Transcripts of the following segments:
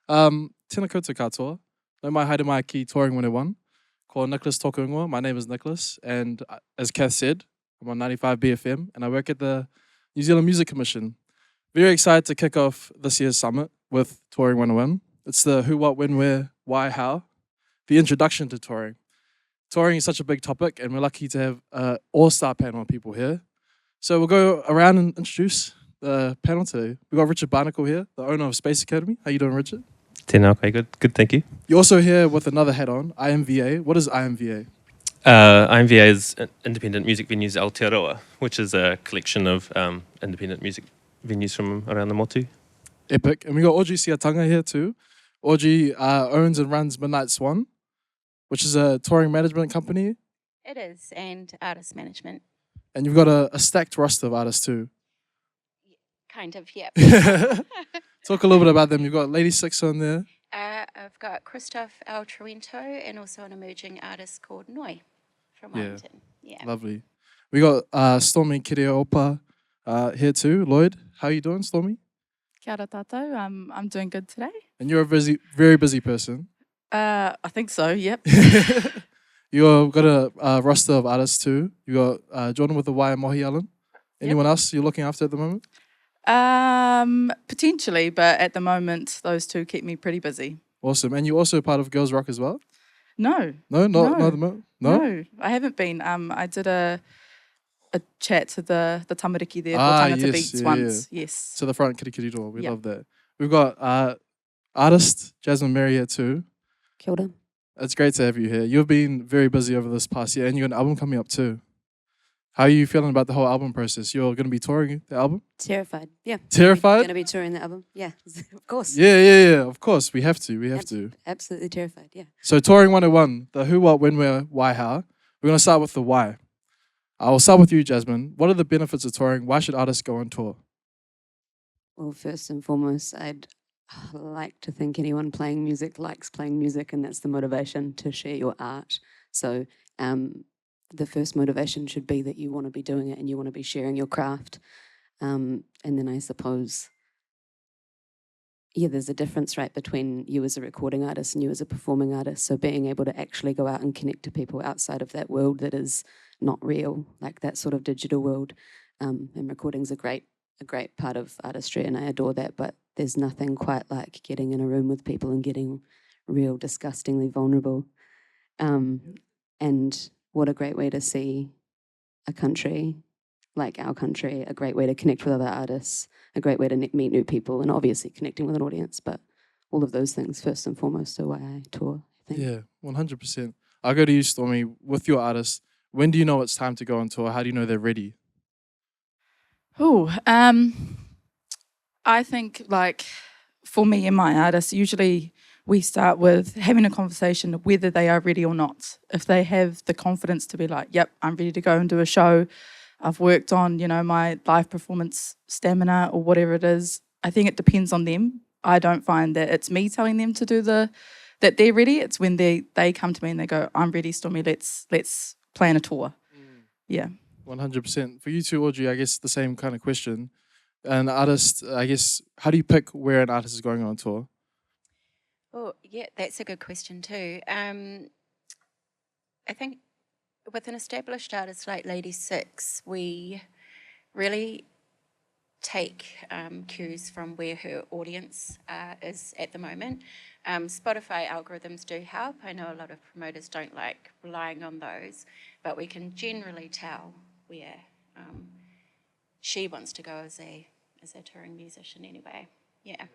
Tēnā koutou katoa. No mai haere mai ki Touring 101. Ko Nicholas tōku ingoa. My name is Nicholas, and as Kath said, I'm on 95 BFM, and I work at the New Zealand Music Commission. Very excited to kick off this year's summit with Touring 101. It's the who, what, when, where, why, how. The introduction to touring. Touring is such a big topic, and we're lucky to have an all-star panel of people here. So we'll go around and introduce the panel today. We've got Richard Barnacle here, the owner of Space Academy. How you doing, Richard? Tēnā, okay, good, thank you. You're also here with another hat on, IMVA. What is IMVA? IMVA is Independent Music Venues Aotearoa, which is a collection of independent music venues from around the motu. Epic. And we got Audrey Siataga here too. Audrey owns and runs Midnight Swan, which is a touring management company. It is, and artist management. And you've got a stacked roster of artists too. Kind of, yeah. Talk a little bit about them. You've got Lady Six on there. I've got Christoph, Truento, and also an emerging artist called Noi from Wellington. Yeah. Lovely. We got Stormie Kereopa here too. Lloyd, how are you doing, Stormie? Kia ora tātou. I'm doing good today. And you're a very busy person. I think so, yep. You've got a roster of artists too. You got Jordyn with the Y and MOHI Allen. Anyone else you're looking after at the moment? Potentially, but at the moment, those two keep me pretty busy. Awesome. And you're also part of Girls Rock as well? No. No, not at the moment? No, I haven't been. I did a chat to the tamariki there for Tangata Beats once. Yes. To the front, kiri door. We love that. We've got artist Jazmine here too. Kia ora. It's great to have you here. You've been very busy over this past year, and you've got an album coming up too. How are you feeling about the whole album process? You're going to be touring the album? Terrified, yeah. Terrified? Going to be touring the album, yeah, of course. Yeah, of course. We have to. Absolutely terrified, yeah. So Touring 101, the who, what, when, where, why, how. We're going to start with the why. I'll start with you, Jazmine. What are the benefits of touring? Why should artists go on tour? Well, first and foremost, I'd like to think anyone playing music likes playing music, and that's the motivation to share your art. So the first motivation should be that you want to be doing it and you want to be sharing your craft. And then I suppose, there's a difference, right, between you as a recording artist and you as a performing artist. So being able to actually go out and connect to people outside of that world that is not real, like that sort of digital world. And recording's a great part of artistry, and I adore that, but there's nothing quite like getting in a room with people and getting real, disgustingly vulnerable. And what a great way to see a country like our country, a great way to connect with other artists, a great way to meet new people, and obviously connecting with an audience. But all of those things, first and foremost, are why I tour, I think. Yeah, 100%. I'll go to you, Stormie. With your artists, when do you know it's time to go on tour? How do you know they're ready? I think, like, for me and my artists, usually we start with having a conversation whether they are ready or not. If they have the confidence to be like, yep, I'm ready to go and do a show, I've worked on, my live performance stamina or whatever it is, I think it depends on them. I don't find that it's me telling them to do that they're ready. It's when they come to me and they go, I'm ready, Stormie, let's plan a tour. Yeah. 100%. For you too, Audrey, I guess the same kind of question. An artist, I guess, how do you pick where an artist is going on tour? Oh, yeah, that's a good question too. I think with an established artist like Lady Six, we really take cues from where her audience is at the moment. Spotify algorithms do help. I know a lot of promoters don't like relying on those, but we can generally tell where she wants to go as a touring musician anyway. Yeah.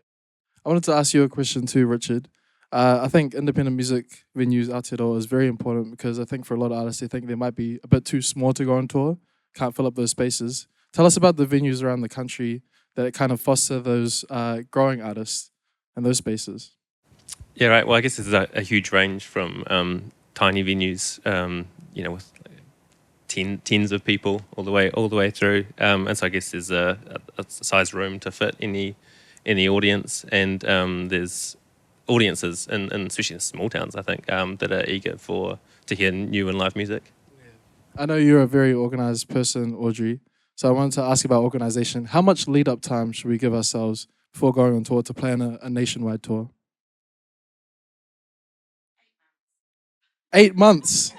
I wanted to ask you a question too, Richard. I think independent music venues Aotearoa is very important because I think for a lot of artists, they think they might be a bit too small to go on tour, can't fill up those spaces. Tell us about the venues around the country that kind of foster those growing artists and those spaces. Yeah, right. Well, I guess there's a huge range from tiny venues, with tens of people all the way through, and so I guess there's a size room to fit any audience, and there's audiences, and especially in small towns, I think, that are eager to hear new and live music. I know you're a very organised person, Audrey, so I wanted to ask about organisation. How much lead-up time should we give ourselves before going on tour to plan a nationwide tour? 8 months.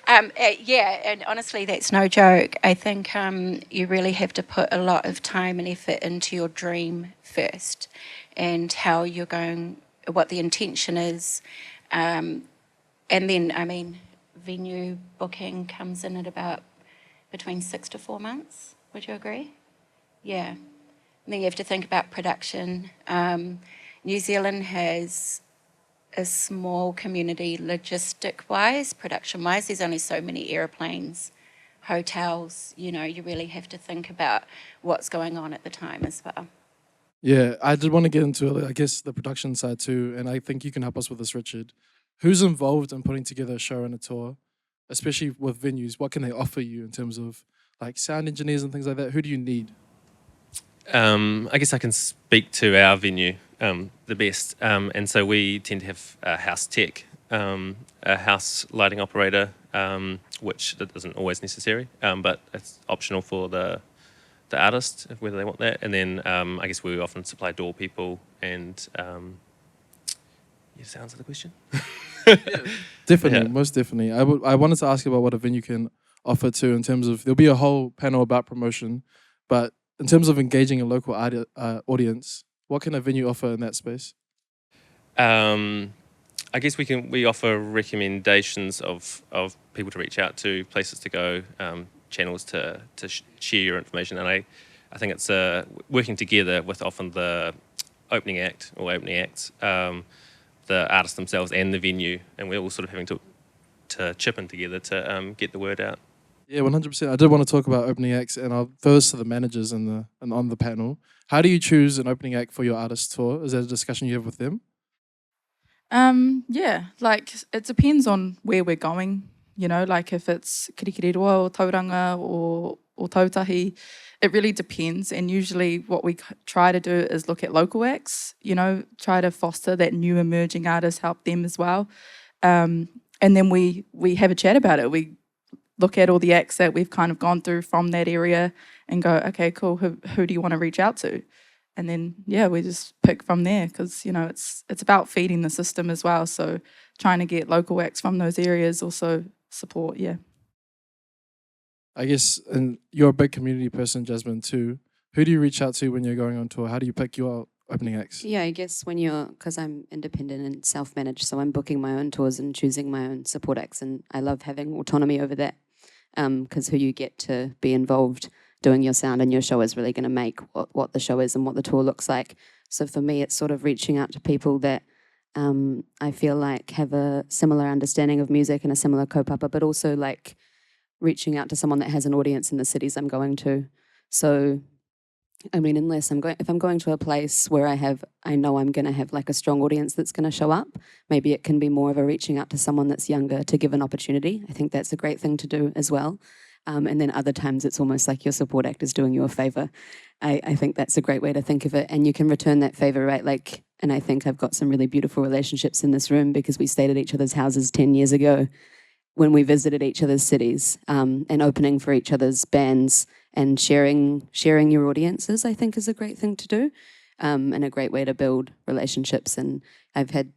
Yeah, and honestly, that's no joke. I think you really have to put a lot of time and effort into your dream first, and how you're going, what the intention is, and then, I mean, venue booking comes in at about between 6 to 4 months. Would you agree? Yeah. And then you have to think about production. New Zealand has a small community logistic-wise, production-wise. There's only so many airplanes, hotels, you know, you really have to think about what's going on at the time as well. Yeah, I did want to get into, I guess, the production side too, and I think you can help us with this, Richard. Who's involved in putting together a show and a tour, especially with venues? What can they offer you in terms of like sound engineers and things like that? Who do you need? I guess I can speak to our venue the best. And so we tend to have a house tech, a house lighting operator, which that isn't always necessary, but it's optional for the artist, whether they want that. And then I guess we often supply door people and... Does that answer the question? Definitely, Yeah. most definitely. I wanted to ask you about what a venue can offer too, in terms of, there'll be a whole panel about promotion, but in terms of engaging a local audience, what can a venue offer in that space? I guess we offer recommendations of people to reach out to, places to go, channels to share your information, and I think it's working together with often the opening act or opening acts, the artists themselves and the venue, and we're all sort of having to chip in together to get the word out. Yeah, 100%. I did want to talk about opening acts, and I'll throw this to the managers and on the panel. How do you choose an opening act for your artist tour? Is that a discussion you have with them? Yeah, like it depends on where we're going. You know, like if it's Kereopa-Lloyd or Tauranga or Tautahi, it really depends. And usually what we try to do is look at local acts, you know, try to foster that new emerging artist, help them as well. And then we have a chat about it. We look at all the acts that we've kind of gone through from that area and go, okay, cool, who do you want to reach out to? And then, yeah, we just pick from there because, you know, it's about feeding the system as well. So trying to get local acts from those areas also support, yeah. I guess, and you're a big community person, Jazmine, too. Who do you reach out to when you're going on tour? How do you pick your opening acts? Yeah, I guess because I'm independent and self-managed, so I'm booking my own tours and choosing my own support acts, and I love having autonomy over that because who you get to be involved doing your sound and your show is really going to make what the show is and what the tour looks like. So for me, it's sort of reaching out to people that I feel like have a similar understanding of music and a similar kaupapa, but also like reaching out to someone that has an audience in the cities I'm going to. So, I mean, if I'm going to a place where I know I'm going to have like a strong audience that's going to show up, maybe it can be more of a reaching out to someone that's younger to give an opportunity. I think that's a great thing to do as well. And then other times it's almost like your support act is doing you a favor. I think that's a great way to think of it. And you can return that favor, right? Like, and I think I've got some really beautiful relationships in this room because we stayed at each other's houses 10 years ago when we visited each other's cities and opening for each other's bands and sharing your audiences, I think is a great thing to do and a great way to build relationships. And I've had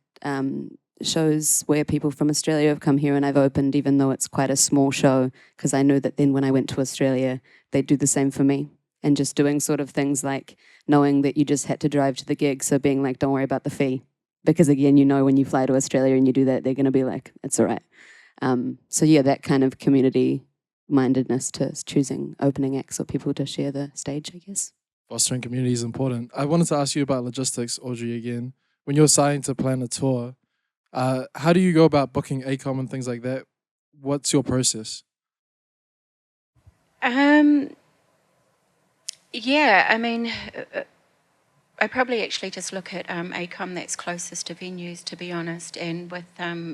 shows where people from Australia have come here and I've opened even though it's quite a small show because I knew that then when I went to Australia, they'd do the same for me. And just doing sort of things like knowing that you just had to drive to the gig, so being like, don't worry about the fee. Because again, you know when you fly to Australia and you do that, they're going to be like, it's all right. So yeah, that kind of community mindedness to choosing opening acts or people to share the stage, I guess. Fostering community is important. I wanted to ask you about logistics, Audrey, again. When you're starting to plan a tour, how do you go about booking ACOM and things like that? What's your process? Yeah, I mean, I probably actually just look at ACOM that's closest to venues, to be honest. And with,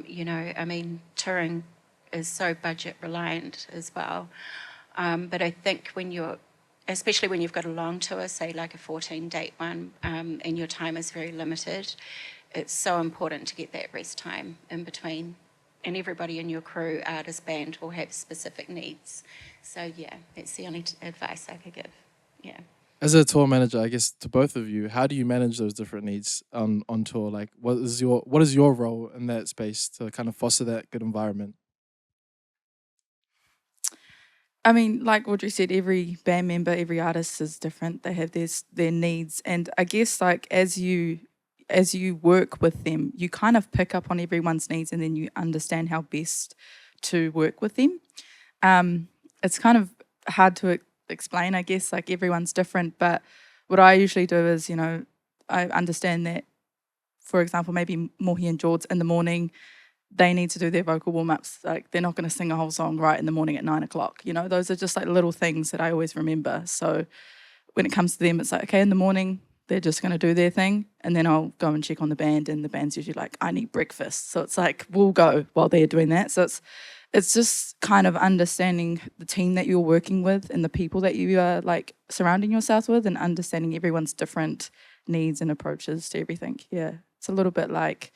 you know, I mean, touring is so budget reliant as well. But I think especially when you've got a long tour, say like a 14-date one, and your time is very limited, it's so important to get that rest time in between. And everybody in your crew, artist, band will have specific needs. So yeah, that's the only advice I could give. Yeah. As a tour manager, I guess to both of you, how do you manage those different needs on tour? Like, what is your role in that space to kind of foster that good environment? I mean, like Audrey said, every band member, every artist is different. They have their needs, and I guess like as you work with them, you kind of pick up on everyone's needs, and then you understand how best to work with them. It's kind of hard to explain, I guess. Like everyone's different, but what I usually do is, I understand that, for example, maybe MOHI and Jord's in the morning, they need to do their vocal warm-ups. Like they're not going to sing a whole song right in the morning at 9 o'clock. Those are just like little things that I always remember. So when it comes to them, it's like, okay, in the morning, they're just going to do their thing. And then I'll go and check on the band, and the band's usually like, I need breakfast. So it's like, we'll go while they're doing that. So it's just kind of understanding the team that you're working with and the people that you are like surrounding yourself with, and understanding everyone's different needs and approaches to everything. Yeah, it's a little bit like,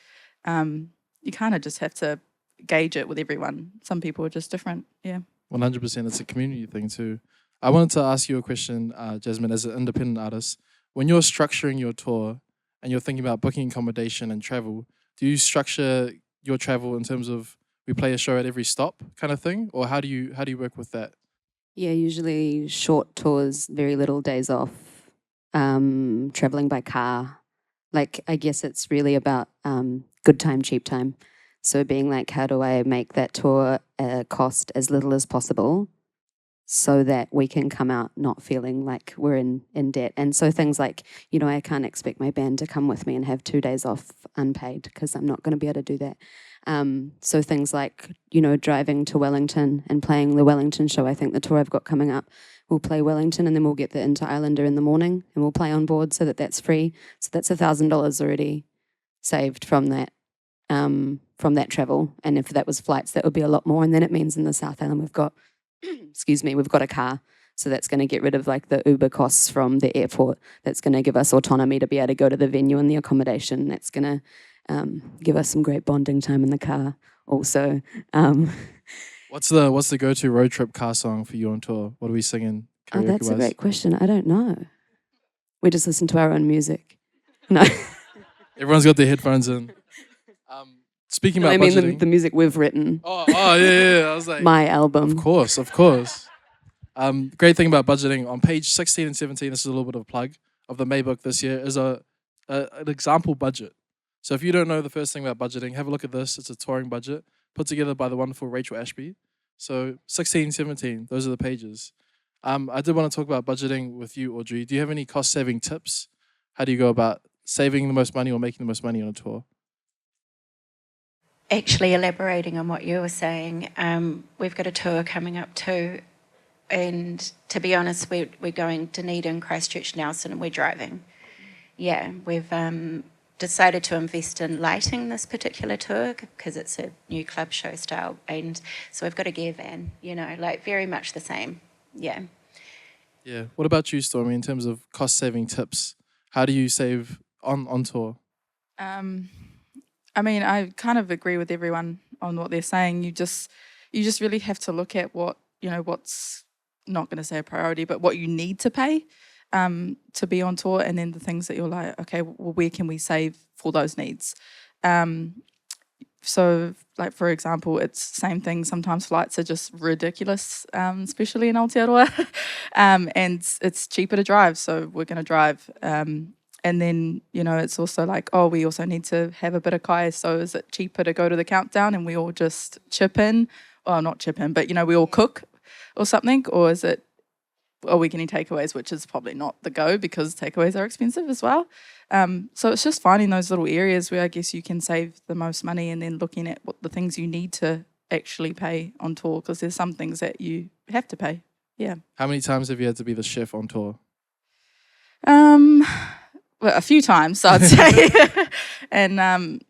you kind of just have to gauge it with everyone. Some people are just different. Yeah. 100%. It's a community thing too. I wanted to ask you a question, Jazmine, as an independent artist. When you're structuring your tour and you're thinking about booking accommodation and travel, do you structure your travel in terms of we play a show at every stop kind of thing? Or how do you work with that? Yeah, usually short tours, very little days off, traveling by car. Like, I guess it's really about good time, cheap time. So being like, how do I make that tour cost as little as possible so that we can come out not feeling like we're in debt? And so things like, I can't expect my band to come with me and have 2 days off unpaid, because I'm not going to be able to do that. So things like, driving to Wellington and playing the Wellington show. I think the tour I've got coming up, we'll play Wellington, and then we'll get the Inter-Islander in the morning, and we'll play on board so that's free. So that's $1,000 already saved from that travel. And if that was flights, that would be a lot more. And then it means in the South Island we've got, we've got a car. So that's going to get rid of like the Uber costs from the airport. That's going to give us autonomy to be able to go to the venue and the accommodation. That's going to give us some great bonding time in the car also. What's the go-to road trip car song for you on tour? What are we singing? Oh, that's a great question. I don't know. We just listen to our own music. No. Everyone's got their headphones in. Speaking about budgeting. The music we've written. Oh yeah. I was like, my album. Of course. Great thing about budgeting on page 16 and 17. This is a little bit of a plug of the May book this year. Is an example budget. So if you don't know the first thing about budgeting, have a look at this. It's a touring budget put together by the wonderful Rachel Ashby. So 16, 17. Those are the pages. I did want to talk about budgeting with you, Audrey. Do you have any cost-saving tips? How do you go about saving the most money or making the most money on a tour? Actually, elaborating on what you were saying, we've got a tour coming up too, and to be honest, we're going to Dunedin, Christchurch, Nelson, and we're driving. Yeah, we've decided to invest in lighting this particular tour because it's a new club show style, and so we've got a gear van, like very much the same. Yeah. Yeah. What about you, Stormie, in terms of cost-saving tips? How do you save on tour? I mean, I kind of agree with everyone on what they're saying. You just really have to look at what, what's not going to say a priority, but what you need to pay to be on tour, and then the things that you're like, okay, well, where can we save for those needs? So, like, for example, it's the same thing. Sometimes flights are just ridiculous, especially in Aotearoa, and it's cheaper to drive, so we're going to drive. And then, it's also like, oh, we also need to have a bit of kai. So is it cheaper to go to the countdown and we all just chip in? Well, not chip in, but, we all cook or something? Or is it, are we getting takeaways, which is probably not the go because takeaways are expensive as well. So it's just finding those little areas where I guess you can save the most money, and then looking at what the things you need to actually pay on tour, because there's some things that you have to pay. Yeah. How many times have you had to be the chef on tour? Well, a few times, I'd say. And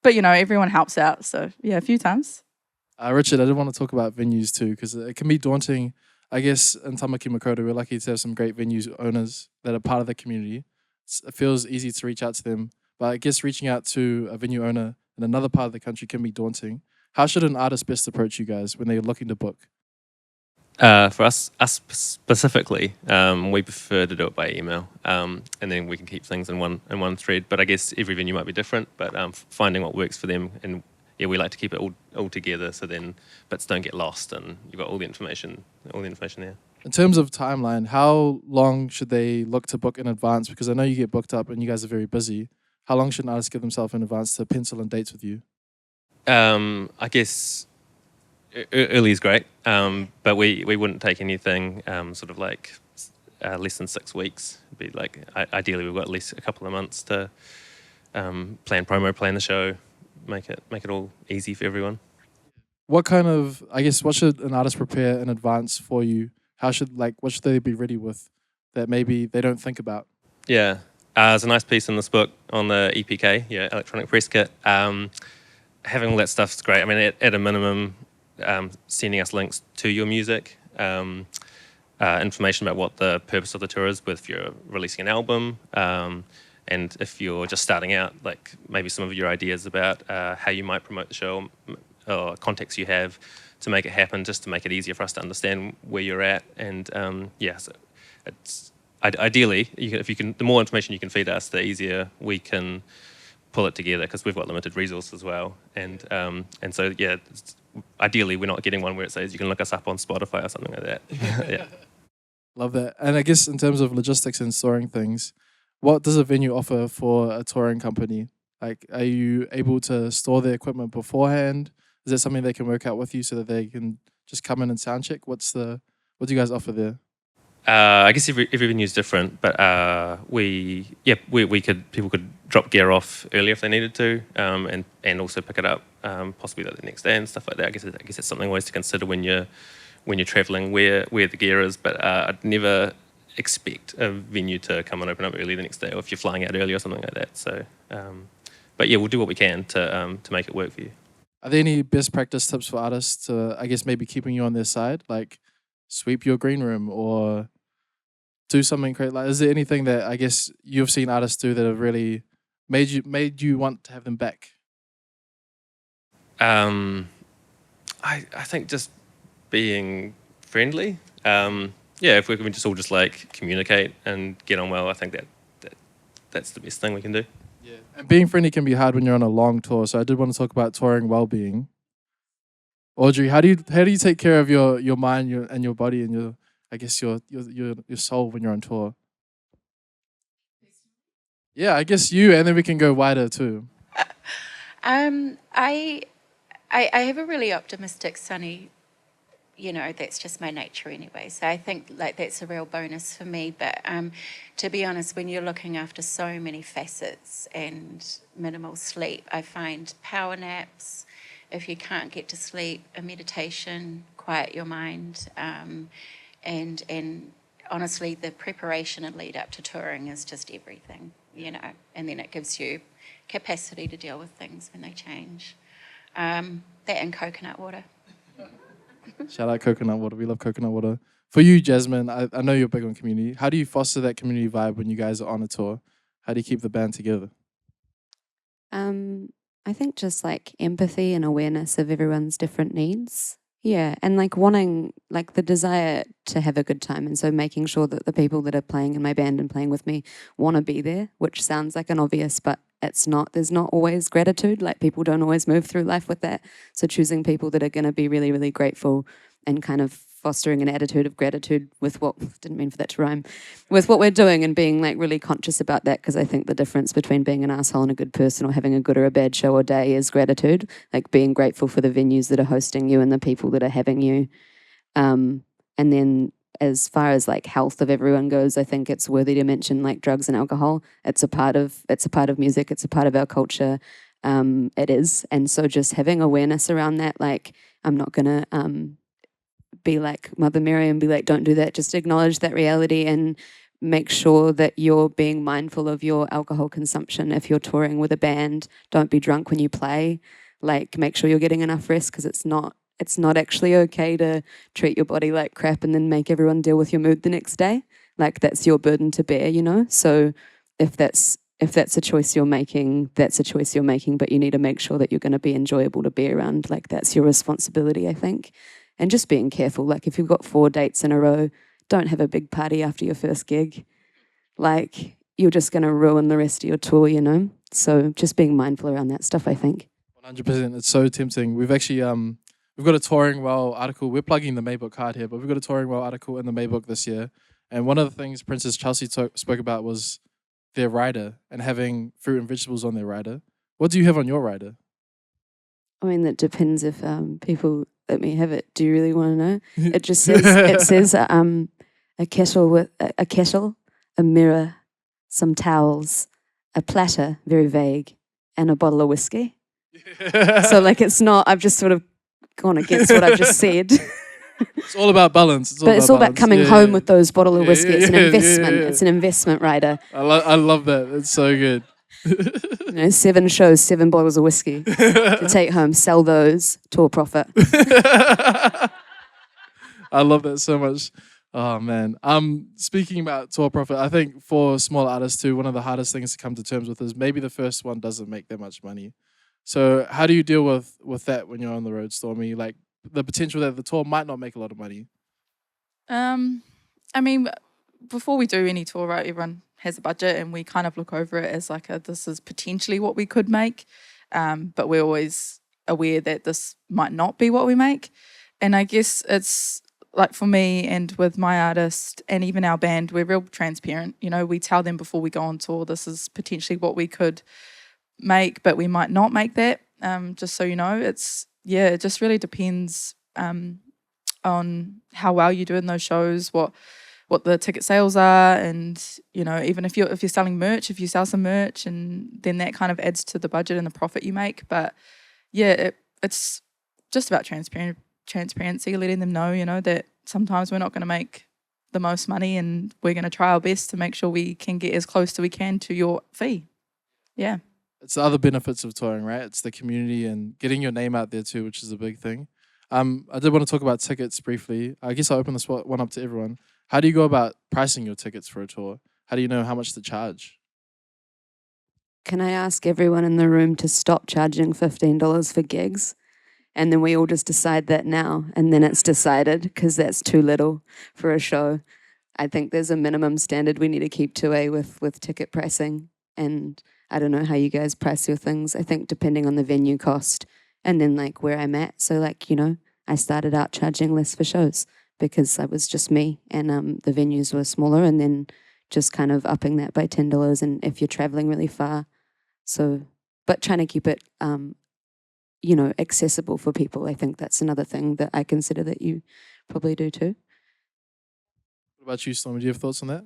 but everyone helps out. So yeah, a few times. Richard, I did want to talk about venues too, because it can be daunting. I guess in Tamaki Makaurau, we're lucky to have some great venues owners that are part of the community. It feels easy to reach out to them, but I guess reaching out to a venue owner in another part of the country can be daunting. How should an artist best approach you guys when they're looking to book? For us specifically, we prefer to do it by email, and then we can keep things in one thread. But I guess every venue might be different. But finding what works for them, and yeah, we like to keep it all together, so then bits don't get lost, and you've got all the information there. In terms of timeline, how long should they look to book in advance? Because I know you get booked up and you guys are very busy. How long should an artist give themselves in advance to pencil in dates with you? I guess early is great, but we wouldn't take anything sort of like less than 6 weeks. It'd be like ideally we've got at least a couple of months to plan promo, plan the show, make it all easy for everyone. What should an artist prepare in advance for you? What should they be ready with that maybe they don't think about? Yeah, there's a nice piece in this book on the EPK, electronic press kit. Having all that stuff's great. I mean, at a minimum, sending us links to your music, information about what the purpose of the tour is, if you're releasing an album, and if you're just starting out, like maybe some of your ideas about how you might promote the show, or contacts you have to make it happen, just to make it easier for us to understand where you're at. And so it's ideally, the more information you can feed us, the easier we can pull it together, because we've got limited resources as well. And so ideally we're not getting one where it says you can look us up on Spotify or something like that. Yeah. Love that. And I guess in terms of logistics and storing things, what does a venue offer for a touring company? Like, are you able to store their equipment beforehand? Is that something they can work out with you so that they can just come in and sound check? What do you guys offer there? I guess every venue is different, but people could drop gear off earlier if they needed to, and also pick it up possibly the next day and stuff like that. I guess it's something always to consider when you're traveling where the gear is. But I'd never expect a venue to come and open up early the next day, or if you're flying out early or something like that. So, but yeah, we'll do what we can to make it work for you. Are there any best practice tips for artists to, I guess, maybe keeping you on their side, like sweep your green room or do something great? Like, is there anything that I guess you've seen artists do that have really made you want to have them back? I think just being friendly. If we can just all like communicate and get on well, I think that's the best thing we can do. Yeah, and being friendly can be hard when you're on a long tour. So I did want to talk about touring well-being. Audrey, how do you take care of your mind and your body and your soul when you're on tour? Yeah, I guess you, and then we can go wider too. I have a really optimistic, sunny, that's just my nature anyway. So I think like that's a real bonus for me. But to be honest, when you're looking after so many facets and minimal sleep, I find power naps, if you can't get to sleep, a meditation, quiet your mind, and honestly, the preparation and lead up to touring is just everything, and then it gives you capacity to deal with things when they change. That and coconut water. Shout out coconut water. We love coconut water. For you, Jazmine, I know you're big on community. How do you foster that community vibe when you guys are on a tour? How do you keep the band together? I think just like empathy and awareness of everyone's different needs. Yeah, and like wanting, like the desire to have a good time. And so making sure that the people that are playing in my band and playing with me want to be there, which sounds like an obvious, but it's not. There's not always gratitude. Like people don't always move through life with that. So choosing people that are going to be really, really grateful and kind of fostering an attitude of gratitude with didn't mean for that to rhyme, with what we're doing, and being like really conscious about that, because I think the difference between being an asshole and a good person, or having a good or a bad show or day, is gratitude, like being grateful for the venues that are hosting you and the people that are having you. And then as far as like health of everyone goes, I think it's worthy to mention like drugs and alcohol. It's a part of music, it's a part of our culture. It is. And so just having awareness around that, like I'm not gonna be like Mother Mary and be like, don't do that. Just acknowledge that reality and make sure that you're being mindful of your alcohol consumption. If you're touring with a band, don't be drunk when you play. Like make sure you're getting enough rest, because it's not actually okay to treat your body like crap and then make everyone deal with your mood the next day. Like that's your burden to bear, So if that's a choice you're making, that's a choice you're making, but you need to make sure that you're going to be enjoyable to be around. Like that's your responsibility, I think. and just being careful. Like if you've got 4 dates in a row, don't have a big party after your first gig. Like you're just going to ruin the rest of your tour, you know? So just being mindful around that stuff, I think. 100%. It's so tempting. We've actually we've got a Touring Well article. We're plugging the Maybook card here, but we've got a Touring Well article in the Maybook this year. And one of the things Princess Chelsea spoke about was their rider and having fruit and vegetables on their rider. What do you have on your rider? I mean, that depends if people let me have it. Do you really want to know? It just says a kettle, a mirror, some towels, a platter, very vague, and a bottle of whiskey. So like it's not, I've just sort of gone against what I've just said. It's all about balance. It's all about coming home with those bottle of whiskey. It's an investment. It's an investment rider. I love that. It's so good. 7 shows, 7 bottles of whiskey to take home, sell those, tour profit. I love that so much. Oh man. Speaking about tour profit, I think for small artists too, one of the hardest things to come to terms with is maybe the first one doesn't make that much money. So how do you deal with that when you're on the road, Stormie? Like the potential that the tour might not make a lot of money. I mean, before we do any tour, right, everyone has a budget and we kind of look over it as like this is potentially what we could make. But we're always aware that this might not be what we make. And I guess it's like for me and with my artist and even our band, we're real transparent. You know, we tell them before we go on tour, this is potentially what we could make, but we might not make that. Just so you know, it just really depends on how well you do in those shows, what the ticket sales are, and you know, even if you're selling merch, if you sell some merch, and then that kind of adds to the budget and the profit you make. But yeah, it's just about transparency, letting them know, you know, that sometimes we're not going to make the most money, and we're going to try our best to make sure we can get as close as we can to your fee. Yeah. It's the other benefits of touring, right? It's the community and getting your name out there too, which is a big thing. I did want to talk about tickets briefly. I guess I'll open this one up to everyone. How do you go about pricing your tickets for a tour? How do you know how much to charge? Can I ask everyone in the room to stop charging $15 for gigs? And then we all just decide that now, and then it's decided, because that's too little for a show. I think there's a minimum standard we need to keep to with ticket pricing. And I don't know how you guys price your things. I think depending on the venue cost and then like where I'm at. So like, you know, I started out charging less for shows because I was just me, and the venues were smaller, and then just kind of upping that by $10. And if you're traveling really far, so, but trying to keep it, you know, accessible for people. I think that's another thing that I consider that you probably do too. What about you, Stormie? Do you have thoughts on that?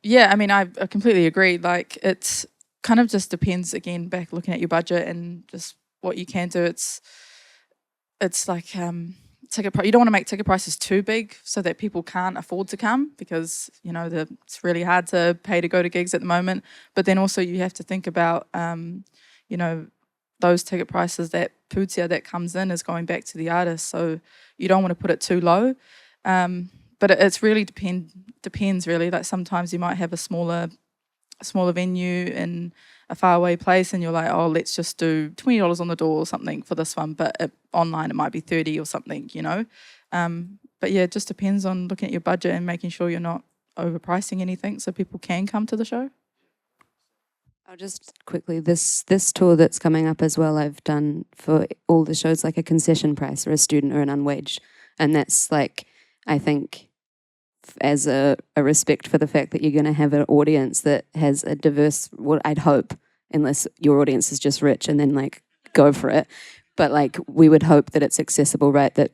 Yeah, I mean, I completely agree. Like, it's kind of just depends, again, back looking at your budget and just what you can do. It's like you don't want to make ticket prices too big so that people can't afford to come, because, you know, it's really hard to pay to go to gigs at the moment. But then also you have to think about, you know, those ticket prices, that putia that comes in is going back to the artist. So you don't want to put it too low. But it's really depends really. Like sometimes you might have a smaller venue in a faraway place, and you're like, oh, let's just do $20 on the door or something for this one. But online it might be $30 or something, you know. But yeah, it just depends on looking at your budget and making sure you're not overpricing anything so people can come to the show. I'll just quickly, this tour that's coming up as well, I've done for all the shows like a concession price or a student or an unwaged. And that's like, I think, as a respect for the fact that you're going to have an audience that has a diverse, what I'd hope, unless your audience is just rich and then like go for it. But like we would hope that it's accessible, right? That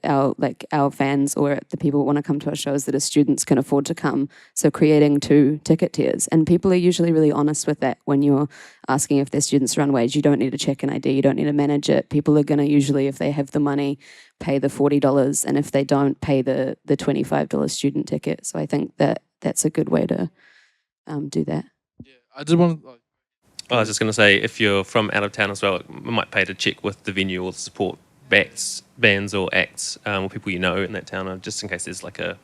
our fans or the people who want to come to our shows that as students can afford to come. So creating 2 ticket tiers, and people are usually really honest with that when you're asking if they're students or unwaged. You don't need to check an ID, you don't need to manage it. People are going to usually, if they have the money, pay the $40, and if they don't, pay the $25 student ticket. So I think that's a good way to do that. Yeah, I did want to. I was just going to say, if you're from out of town as well, we might pay to check with the venue or the support bands or acts or people you know in that town, just in case there's like a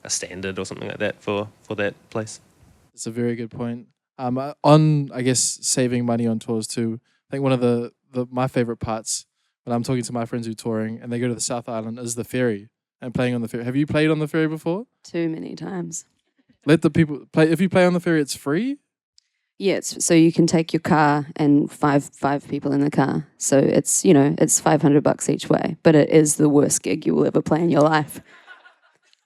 standard or something like that for that place. It's a very good point. On, I guess, saving money on tours too, I think one of my favorite parts when I'm talking to my friends who are touring and they go to the South Island is the ferry and playing on the ferry. Have you played on the ferry before? Too many times. Let the people play. If you play on the ferry, it's free. Yeah, so you can take your car and five people in the car. So it's, you know, it's $500 each way, but it is the worst gig you will ever play in your life.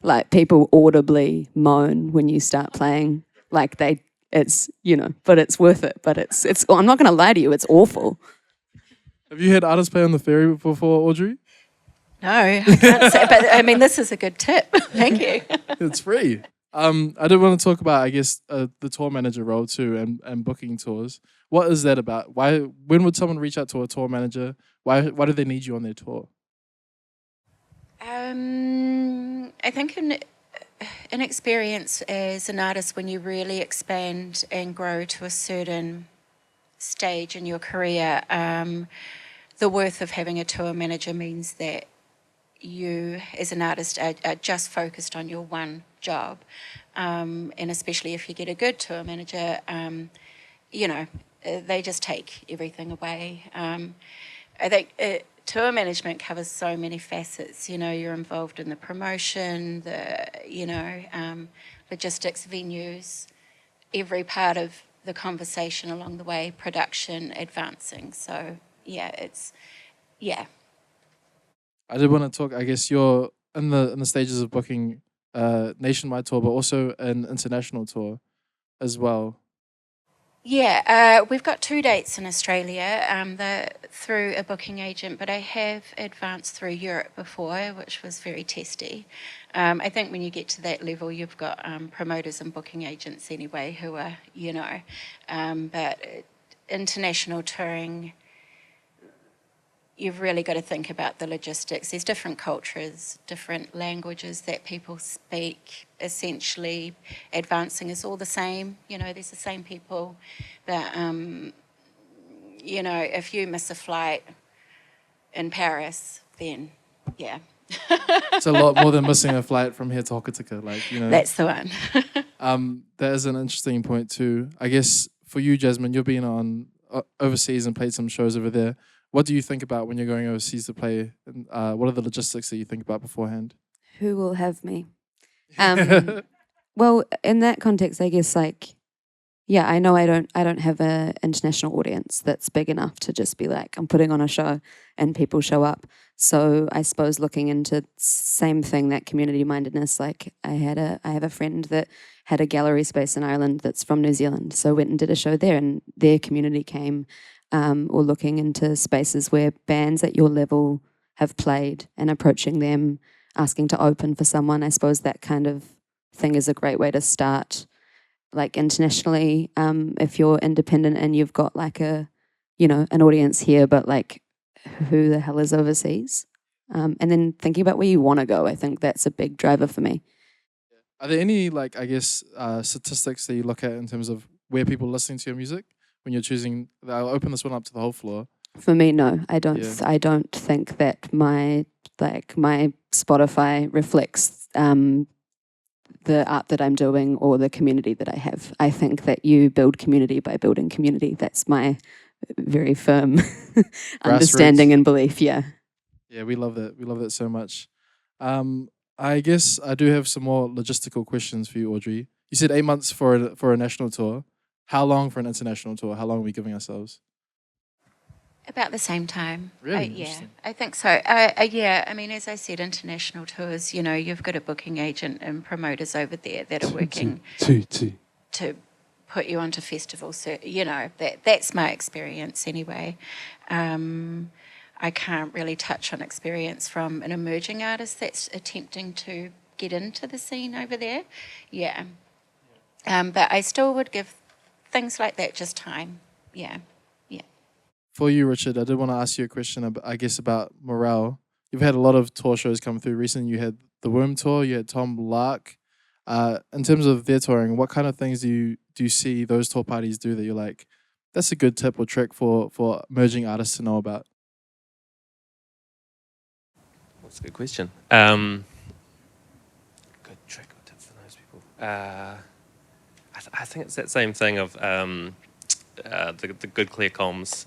Like people audibly moan when you start playing. Like it's, you know, but it's worth it. But it's. I'm not going to lie to you, it's awful. Have you had artists play on the ferry before, Audrey? No, I can't say, but I mean, this is a good tip. Thank you. It's free. I did want to talk about, I guess, the tour manager role too, and booking tours. What is that about? Why? When would someone reach out to a tour manager? Why do they need you on their tour? I think an experience as an artist when you really expand and grow to a certain stage in your career, the worth of having a tour manager means that you as an artist are just focused on your one job, and especially if you get a good tour manager, you know, they just take everything away. I think tour management covers so many facets. You know, you're involved in the promotion, the, you know, logistics, venues, every part of the conversation along the way, production, advancing. So yeah, I did want to talk. I guess you're in the stages of booking a nationwide tour, but also an international tour as well. Yeah, we've got 2 dates in Australia. They're through a booking agent, but I have advanced through Europe before, which was very testy. I think when you get to that level, you've got promoters and booking agents anyway who are, you know, but international touring, you've really got to think about the logistics. There's different cultures, different languages that people speak. Essentially, advancing is all the same. You know, there's the same people. But, you know, if you miss a flight in Paris, then, yeah. It's a lot more than missing a flight from here to Hokitika. Like, you know. That's the one. That is an interesting point too. I guess for you, Jazmine, you've been on overseas and played some shows over there. What do you think about when you're going overseas to play? What are the logistics that you think about beforehand? Who will have me? Well, in that context, I guess, like, yeah, I know I don't have an international audience that's big enough to just be like, I'm putting on a show and people show up. So I suppose looking into same thing, that community mindedness. Like I have a friend that had a gallery space in Ireland that's from New Zealand. So went and did a show there, and their community came, or looking into spaces where bands at your level have played and approaching them, asking to open for someone. I suppose that kind of thing is a great way to start. Like internationally, if you're independent and you've got like an audience here, but like who the hell is overseas? And then thinking about where you want to go, I think that's a big driver for me. Are there any, like, I guess, statistics that you look at in terms of where people are listening to your music when you're choosing? I'll open this one up to the whole floor. For me, no, I don't. Yeah. I don't think that my Spotify reflects the art that I'm doing or the community that I have. I think that you build community by building community. That's my very firm understanding and belief. Yeah. Yeah, we love that. We love that so much. I guess I do have some more logistical questions for you, Audrey. You said 8 months for a national tour. How long for an international tour? How long are we giving ourselves? About the same time. Really? Yeah, I think so. Yeah, I mean, as I said, international tours, you know, you've got a booking agent and promoters over there that are working to put you onto festivals. So, you know, that's my experience anyway. I can't really touch on experience from an emerging artist that's attempting to get into the scene over there. Yeah. But I still would give things like that just time. Yeah. For you, Richard, I did want to ask you a question, I guess, about morale. You've had a lot of tour shows come through recently. You had the Worm Tour, you had Tom Lark. In terms of their touring, what kind of things do you see those tour parties do that you're like, that's a good tip or trick for emerging artists to know about? That's a good question. Good trick or tip for those people. I think it's that same thing of the good clear comms,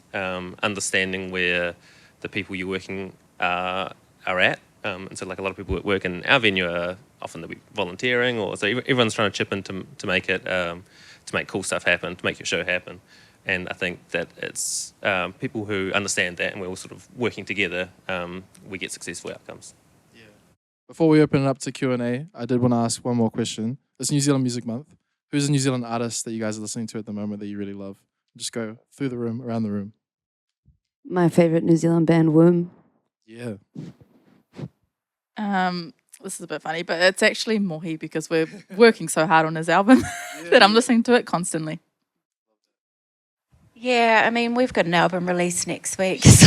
understanding where the people you're working are at. And so like a lot of people that work in our venue are often they'll be volunteering, or so everyone's trying to chip in to make it to make cool stuff happen, to make your show happen. And I think that it's people who understand that, and we're all sort of working together, we get successful outcomes. Yeah. Before we open it up to Q&A, I did want to ask one more question. It's New Zealand Music Month. Who's a New Zealand artist that you guys are listening to at the moment that you really love? Just go through the room, around the room. My favourite New Zealand band, Womb. Yeah. This is a bit funny, but it's actually MOHI because we're working so hard on his album that I'm listening to it constantly. Yeah, I mean, we've got an album release next week. So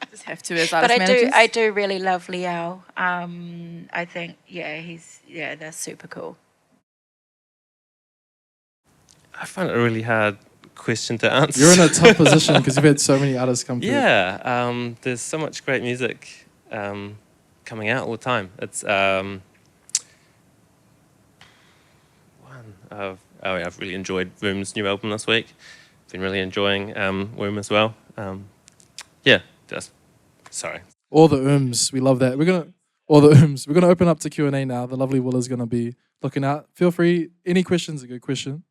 Just have to as but artist managers. I do really love Liao. I think, they're super cool. I find it a really hard question to answer. You're in a tough position because you've had so many artists come through. Yeah, there's so much great music coming out all the time. It's I've really enjoyed Womb's new album this week. Been really enjoying Womb as well. Sorry. All the ums, we love that. We're gonna open up to Q&A now. The lovely Willa's gonna be looking out. Feel free. Any questions? A good question.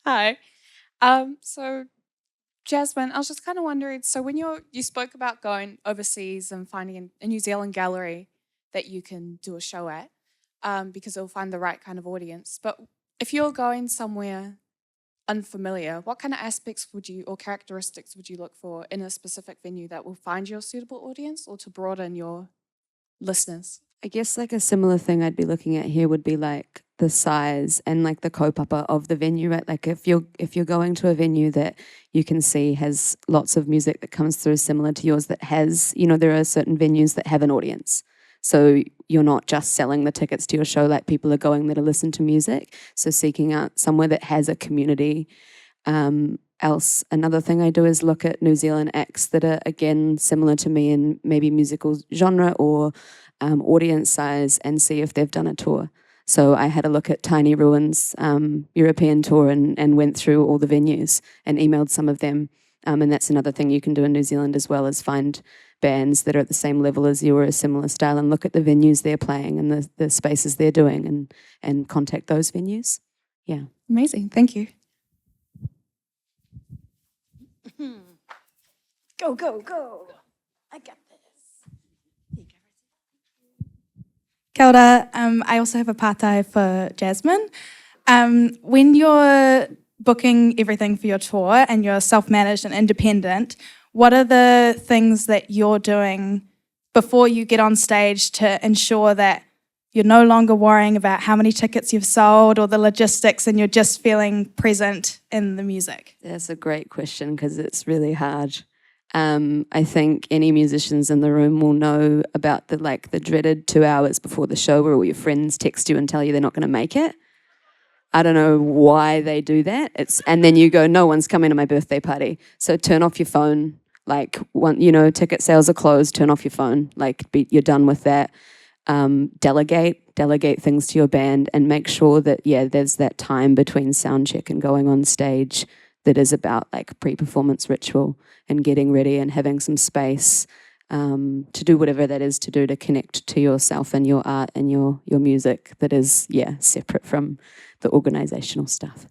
Hi. So Jazmine, I was just kind of wondering, so when you spoke about going overseas and finding a New Zealand gallery that you can do a show at, because it'll find the right kind of audience. But if you're going somewhere unfamiliar, what kind of aspects or characteristics would you look for in a specific venue that will find your suitable audience or to broaden your listeners? I guess like a similar thing I'd be looking at here would be like the size and like the kaupapa of the venue, right? Like if you're going to a venue that you can see has lots of music that comes through similar to yours, that has, there are certain venues that have an audience. So you're not just selling the tickets to your show, like people are going there to listen to music. So seeking out somewhere that has a community. Another thing I do is look at New Zealand acts that are, again, similar to me in maybe musical genre or audience size, and see if they've done a tour. So I had a look at Tiny Ruins' European tour and went through all the venues and emailed some of them. And that's another thing you can do in New Zealand as well, is find bands that are at the same level as you or a similar style and look at the venues they're playing and the spaces they're doing and contact those venues. Yeah. Amazing. Thank you. Go, go, go. I got this. Kia ora. I also have a partai for Jazmine. When you're booking everything for your tour and you're self-managed and independent, what are the things that you're doing before you get on stage to ensure that you're no longer worrying about how many tickets you've sold or the logistics and you're just feeling present in the music? That's a great question because it's really hard. I think any musicians in the room will know about the dreaded 2 hours before the show where all your friends text you and tell you they're not going to make it. I don't know why they do that. And then you go, no one's coming to my birthday party. So turn off your phone. Ticket sales are closed. Turn off your phone. You're done with that. Delegate things to your band and make sure that, there's that time between sound check and going on stage that is about pre-performance ritual and getting ready and having some space to do whatever that is to do to connect to yourself and your art and your music that is, separate from the organizational stuff.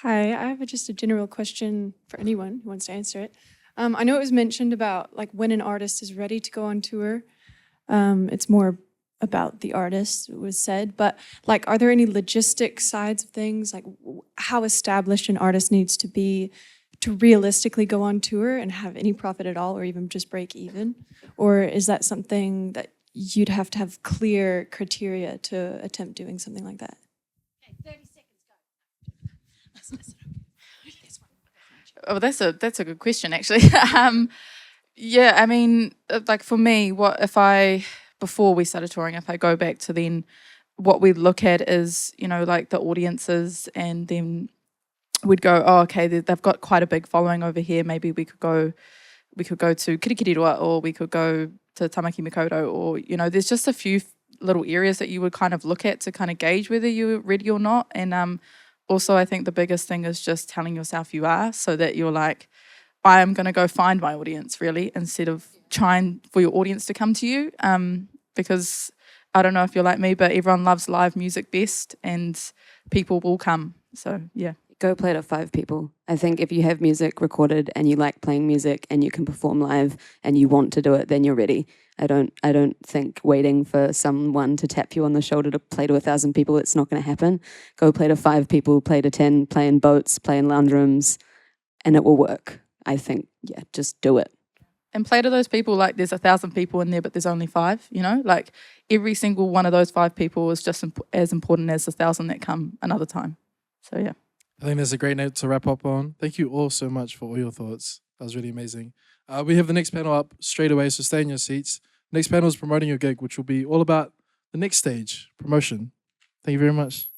Hi, I have just a general question for anyone who wants to answer it. I know it was mentioned about when an artist is ready to go on tour. It's more about the artist, it was said, but are there any logistic sides of things, how established an artist needs to be to realistically go on tour and have any profit at all or even just break even? Or is that something that you'd have to have clear criteria to attempt doing something like that? Okay, 30 seconds, go. Oh, that's a good question, actually. For me, before we started touring, if I go back to then, what we look at is, the audiences and then we'd go, oh, okay, they've got quite a big following over here. Maybe we could go to Kereopa-Lloyd, or we could go to Tamaki Makaurau, or, you know, there's just a few little areas that you would kind of look at to kind of gauge whether you're ready or not. And also, I think the biggest thing is just telling yourself you are, so that you're like, I am going to go find my audience, really, instead of trying for your audience to come to you. Because I don't know if you're like me, but everyone loves live music best, and people will come. So, yeah. Go play to 5 people. I think if you have music recorded and you like playing music and you can perform live and you want to do it, then you're ready. I don't think waiting for someone to tap you on the shoulder to play to 1,000 people, it's not going to happen. Go play to 5 people, play to 10, play in boats, play in lounge rooms, and it will work. I think, yeah, just do it. And play to those people like there's 1,000 people in there, but there's only 5, you know? Like every single one of those 5 people is just as important as the 1,000 that come another time. So, yeah. I think that's a great note to wrap up on. Thank you all so much for all your thoughts. That was really amazing. We have the next panel up straight away, so stay in your seats. Next panel is promoting your gig, which will be all about the next stage, promotion. Thank you very much.